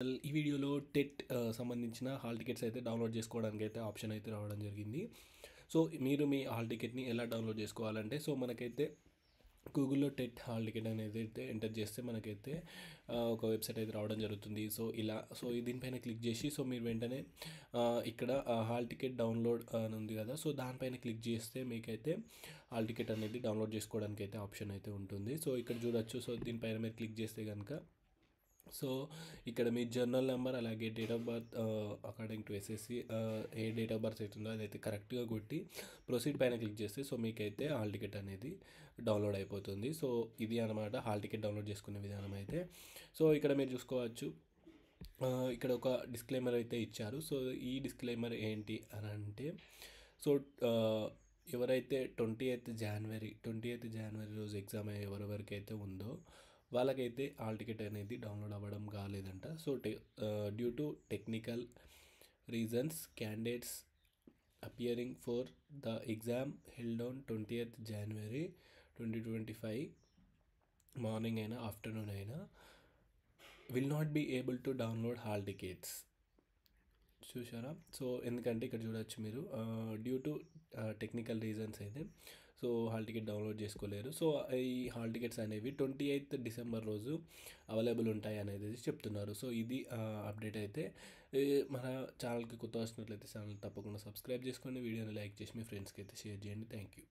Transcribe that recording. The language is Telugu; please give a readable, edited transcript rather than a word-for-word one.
ఈ వీడియోలో టెట్ సంబంధించిన హాల్ టికెట్స్ అయితే డౌన్లోడ్ చేసుకోవడానికి అయితే ఆప్షన్ అయితే రావడం జరిగింది. సో మీరు మీ హాల్ టికెట్ని ఎలా డౌన్లోడ్ చేసుకోవాలంటే, సో మనకైతే గూగుల్లో టెట్ హాల్ టికెట్ అనేది అయితే ఎంటర్ చేస్తే మనకైతే ఒక వెబ్సైట్ అయితే రావడం జరుగుతుంది. సో దీనిపైన క్లిక్ చేసి సో మీరు వెంటనే ఇక్కడ హాల్ టికెట్ డౌన్లోడ్ అని ఉంది కదా, సో దానిపైన క్లిక్ చేస్తే మీకైతే హాల్ టికెట్ అనేది డౌన్లోడ్ చేసుకోవడానికి అయితే ఆప్షన్ అయితే ఉంటుంది. సో ఇక్కడ చూడొచ్చు. సో దీనిపైన మీరు క్లిక్ చేస్తే కనుక సో ఇక్కడ మీ జర్నల్ నెంబర్ అలాగే date of birth according to SSC A date of birth అవుతుందో అదైతే కరెక్ట్గా కొట్టి ప్రొసీడ్ పైన క్లిక్ చేస్తే సో మీకైతే హాల్ టికెట్ అనేది డౌన్లోడ్ అయిపోతుంది. సో ఇది అనమాట హాల్ టికెట్ డౌన్లోడ్ చేసుకునే విధానం అయితే. సో ఇక్కడ మీరు చూసుకోవచ్చు, ఇక్కడ ఒక డిస్క్లైమర్ అయితే ఇచ్చారు. సో ఈ డిస్క్లైమర్ ఏంటి అని అంటే, సో ఎవరైతే 28th జనవరి రోజు ఎగ్జామ్ ఎవరెవరికైతే ఉందో వాళ్ళకైతే హాల్ టికెట్ అనేది డౌన్లోడ్ అవ్వడం కాలేదంట. So due to technical reasons candidates appearing for the exam held on 20th January 2025 morning అయినా ఆఫ్టర్నూన్ అయినా will not be able to download hall tickets. చూసారా? సో ఎందుకంటే ఇక్కడ చూడొచ్చు మీరు డ్యూ టు టెక్నికల్ రీజన్స్ అయితే సో హాల్ టికెట్ డౌన్లోడ్ చేసుకోలేరు. సో ఈ హాల్ టికెట్స్ అనేవి 28th December రోజు అవైలబుల్ ఉంటాయి అనేది చెప్తున్నారు. సో ఇది అప్డేట్ అయితే. మన ఛానల్కి కొత్త వచ్చినట్లయితే ఛానల్ తప్పకుండా సబ్స్క్రైబ్ చేసుకోండి, వీడియోని లైక్ చేసి మీ ఫ్రెండ్స్కి అయితే షేర్ చేయండి. Thank you.